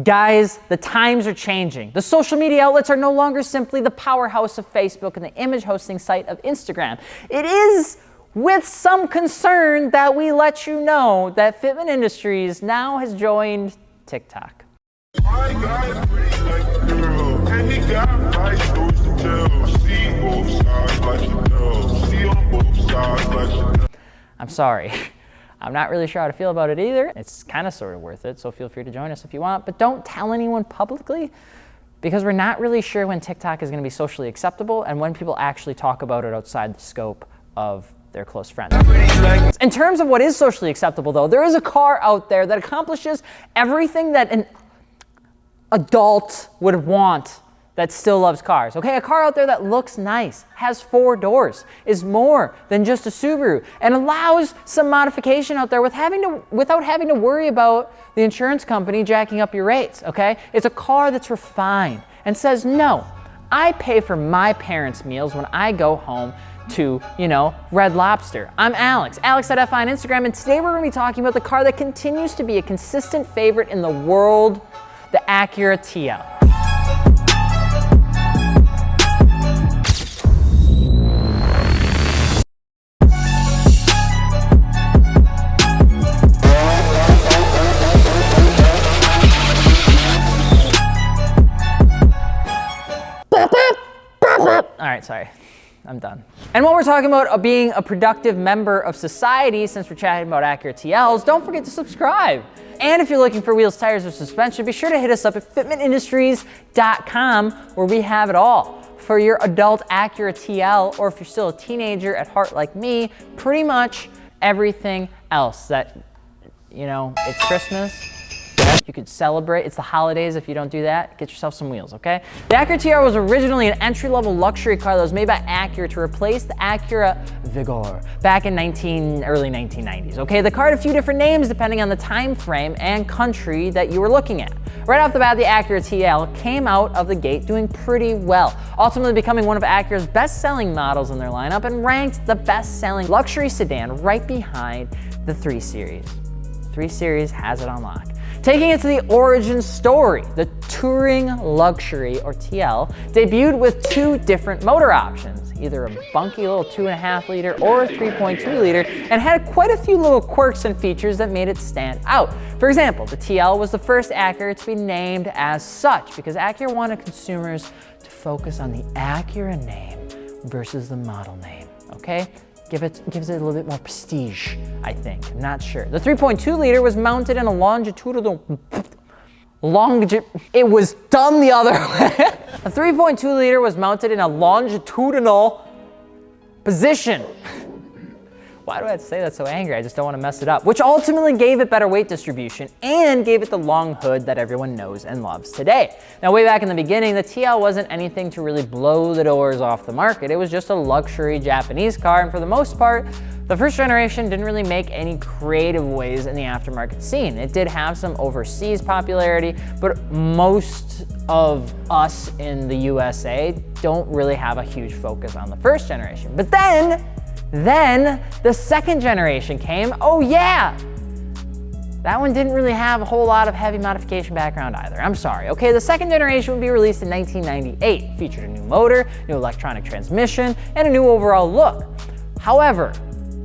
Guys, the times are changing. The social media outlets are no longer simply the powerhouse of Facebook and the image hosting site of Instagram. It is with some concern that we let you know that Fitment Industries now has joined TikTok. I'm sorry. I'm not really sure how to feel about it either. It's kind of sort of worth it, so feel free to join us if you want, but don't tell anyone publicly because we're not really sure when TikTok is going to be socially acceptable and when people actually talk about it outside the scope of their close friends. In terms of what is socially acceptable though, there is a car out there that accomplishes everything that an adult would want that still loves cars, okay? A car out there that looks nice, has 4 doors, is more than just a Subaru, and allows some modification out there without having to worry about the insurance company jacking up your rates, okay? It's a car that's refined and says, no, I pay for my parents' meals when I go home to, you know, Red Lobster. I'm Alex, Alex.fi on Instagram, and today we're gonna be talking about the car that continues to be a consistent favorite in the world, the Acura TL. All right, sorry, I'm done. And while we're talking about being a productive member of society, since we're chatting about Acura TLs, don't forget to subscribe. And if you're looking for wheels, tires, or suspension, be sure to hit us up at fitmentindustries.com where we have it all. For your adult Acura TL, or if you're still a teenager at heart like me, pretty much everything else that, you know, it's Christmas. You could celebrate. It's the holidays. If you don't do that, get yourself some wheels, okay? The Acura TR was originally an entry-level luxury car that was made by Acura to replace the Acura Vigor back in early 1990s, okay? The car had a few different names depending on the time frame and country that you were looking at. Right off the bat, the Acura TL came out of the gate doing pretty well, ultimately becoming one of Acura's best-selling models in their lineup and ranked the best-selling luxury sedan right behind the 3 Series. 3 Series has it on lock. Taking it to the origin story, the Touring Luxury, or TL, debuted with 2 different motor options, either a bunky little 2.5 liter or a 3.2 liter, and had quite a few little quirks and features that made it stand out. For example, the TL was the first Acura to be named as such because Acura wanted consumers to focus on the Acura name versus the model name, okay? Gives it a little bit more prestige, I think. I'm not sure. The 3.2 liter was mounted in a longitudinal, it was done the other way. The 3.2 liter was mounted in a longitudinal position. Why do I have to say that so angry? I just don't want to mess it up. Which ultimately gave it better weight distribution and gave it the long hood that everyone knows and loves today. Now, way back in the beginning, the TL wasn't anything to really blow the doors off the market. It was just a luxury Japanese car, and for the most part, the first generation didn't really make any creative waves in the aftermarket scene. It did have some overseas popularity, but most of us in the USA don't really have a huge focus on the first generation. But then the second generation came. Oh yeah, that one didn't really have a whole lot of heavy modification background either. I'm sorry. Okay, the second generation would be released in 1998. Featured a new motor, new electronic transmission, and a new overall look. However,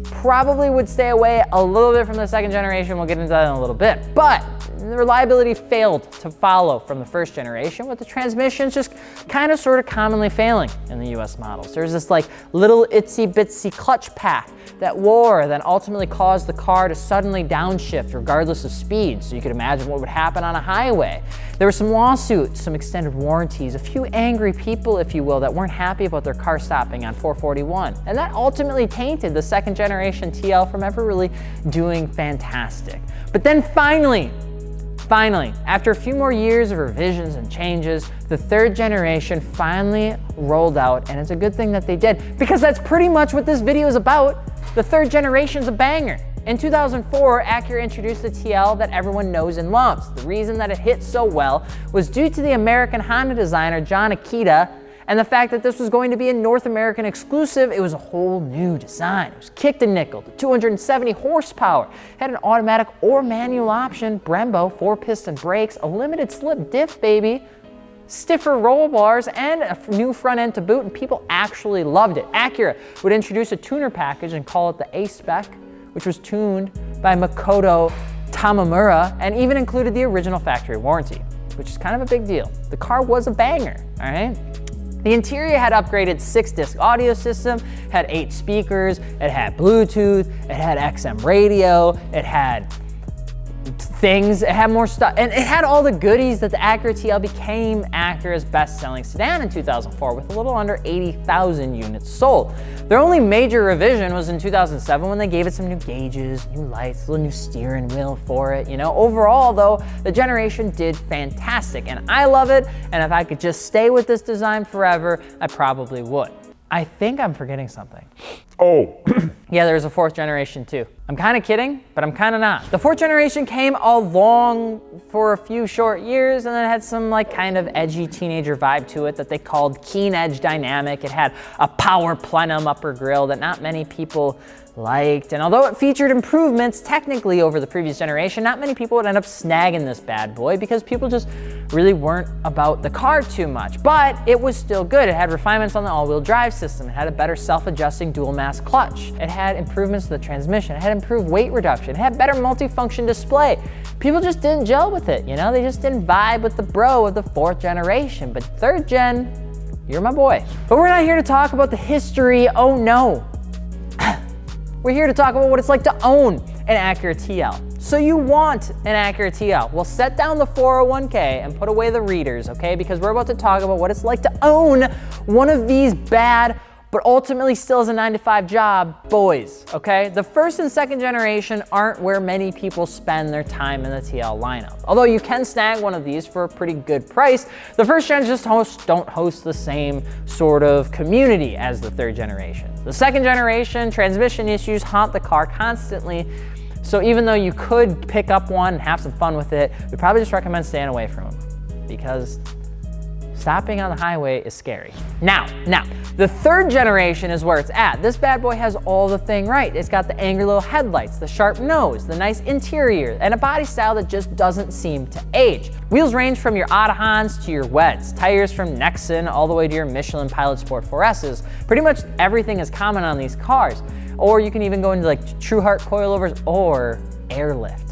probably would stay away a little bit from the second generation. We'll get into that in a little bit. But the reliability failed to follow from the first generation, with the transmissions just kind of sort of commonly failing in the US models. There's this like little itsy bitsy clutch pack that wore, then ultimately caused the car to suddenly downshift regardless of speed. So you could imagine what would happen on a highway. There were some lawsuits, some extended warranties, a few angry people, if you will, that weren't happy about their car stopping on 441. And that ultimately tainted the second generation TL from ever really doing fantastic. But then finally, after a few more years of revisions and changes, the third generation finally rolled out, and it's a good thing that they did, because that's pretty much what this video is about. The third generation's a banger. In 2004, Acura introduced the TL that everyone knows and loves. The reason that it hit so well was due to the American Honda designer John Akita And the fact that this was going to be a North American exclusive, it was a whole new design. It was kicked and nickeled, 270 horsepower, had an automatic or manual option, Brembo, 4-piston brakes, a limited slip diff, baby, stiffer roll bars, and a new front end to boot, and people actually loved it. Acura would introduce a tuner package and call it the A-Spec, which was tuned by Makoto Tamamura, and even included the original factory warranty, which is kind of a big deal. The car was a banger, all right? The interior had upgraded 6-disc audio system, had 8 speakers, it had Bluetooth, it had XM radio, it had things, it had more stuff, and it had all the goodies that the Acura TL became Acura's best-selling sedan in 2004 with a little under 80,000 units sold. Their only major revision was in 2007 when they gave it some new gauges, new lights, a little new steering wheel for it, you know. Overall though, the generation did fantastic and I love it, and if I could just stay with this design forever, I probably would. I think I'm forgetting something. Oh. Yeah, there's a 4th generation too. I'm kind of kidding, but I'm kind of not. The 4th generation came along for a few short years and then it had some like kind of edgy teenager vibe to it that they called Keen Edge Dynamic. It had a power plenum upper grille that not many people liked. And although it featured improvements technically over the previous generation, not many people would end up snagging this bad boy because people just really weren't about the car too much. But it was still good. It had refinements on the all-wheel drive system. It had a better self-adjusting dual mass clutch. It had improvements to the transmission. It had improved weight reduction. It had better multifunction display. People just didn't gel with it, you know? They just didn't vibe with the bro of the 4th generation. But 3rd gen, you're my boy. But we're not here to talk about the history, oh no. We're here to talk about what it's like to own an Acura TL. So you want an Acura TL. Well, set down the 401k and put away the readers, okay? Because we're about to talk about what it's like to own one of these bad, but ultimately still is a 9-to-5 job, boys, okay? The 1st and 2nd generation aren't where many people spend their time in the TL lineup. Although you can snag one of these for a pretty good price, the 1st gen just don't host the same sort of community as the 3rd generation. The 2nd generation, transmission issues haunt the car constantly, so even though you could pick up one and have some fun with it, we probably just recommend staying away from them because stopping on the highway is scary. Now, the 3rd generation is where it's at. This bad boy has all the thing right. It's got the angry little headlights, the sharp nose, the nice interior, and a body style that just doesn't seem to age. Wheels range from your Autohans to your Weds, tires from Nexen all the way to your Michelin Pilot Sport 4S's. Pretty much everything is common on these cars. Or you can even go into like True Heart coilovers or airlift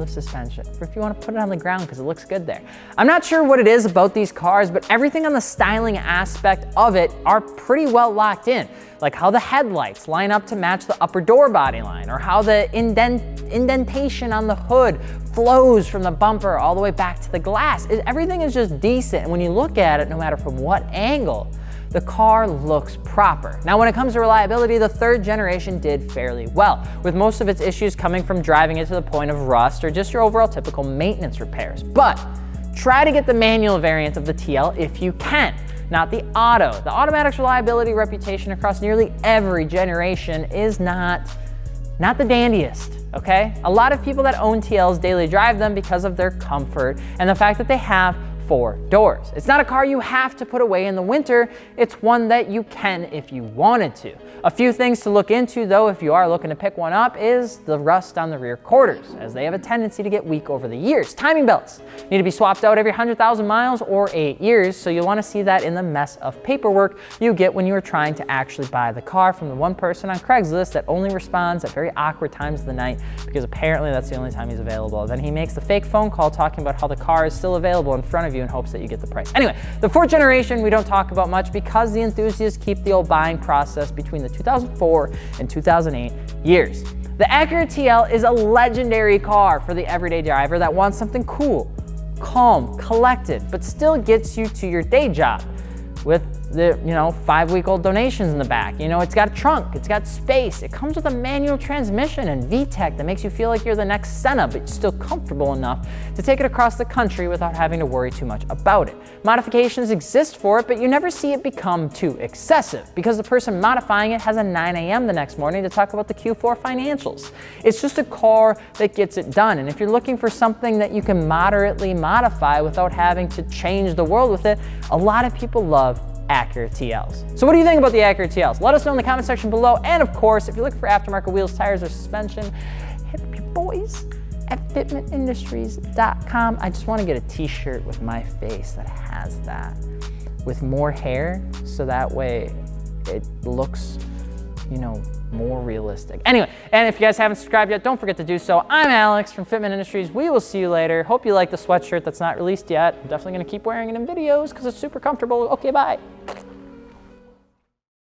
suspension for if you want to put it on the ground because it looks good there. I'm not sure what it is about these cars, but everything on the styling aspect of it are pretty well locked in. Like how the headlights line up to match the upper door body line, or how the indentation on the hood flows from the bumper all the way back to the glass. Everything is just decent, and when you look at it, no matter from what angle, the car looks proper. Now, when it comes to reliability, the 3rd generation did fairly well, with most of its issues coming from driving it to the point of rust or just your overall typical maintenance repairs. But try to get the manual variant of the TL if you can, not the auto. The automatic's reliability reputation across nearly every generation is not the dandiest, okay? A lot of people that own TLs daily drive them because of their comfort and the fact that they have 4 doors. It's not a car you have to put away in the winter, it's one that you can if you wanted to. A few things to look into though if you are looking to pick one up is the rust on the rear quarters, as they have a tendency to get weak over the years. Timing belts need to be swapped out every 100,000 miles or 8 years, so you'll want to see that in the mess of paperwork you get when you are trying to actually buy the car from the one person on Craigslist that only responds at very awkward times of the night because apparently that's the only time he's available. Then he makes the fake phone call talking about how the car is still available in front of you in hopes that you get the price. Anyway, the 4th generation we don't talk about much because the enthusiasts keep the old buying process between the 2004 and 2008 years. The Acura TL is a legendary car for the everyday driver that wants something cool, calm, collected, but still gets you to your day job with the 5-week-old donations in the back. It's got a trunk, it's got space, it comes with a manual transmission and VTEC that makes you feel like you're the next Senna, but you're still comfortable enough to take it across the country without having to worry too much about it. Modifications exist for it, but you never see it become too excessive because the person modifying it has a 9 a.m. the next morning to talk about the Q4 financials. It's just a car that gets it done, and if you're looking for something that you can moderately modify without having to change the world with it, a lot of people love Acura TLs. So what do you think about the Acura TLs? Let us know in the comment section below. And of course, if you're looking for aftermarket wheels, tires, or suspension, hit up your boys at fitmentindustries.com. I just want to get a t-shirt with my face that has that, with more hair, so that way it looks, you know, more realistic. Anyway, and if you guys haven't subscribed yet, don't forget to do so. I'm Alex from Fitment Industries. We will see you later. Hope you like the sweatshirt that's not released yet. I'm definitely gonna keep wearing it in videos because it's super comfortable. Okay, bye.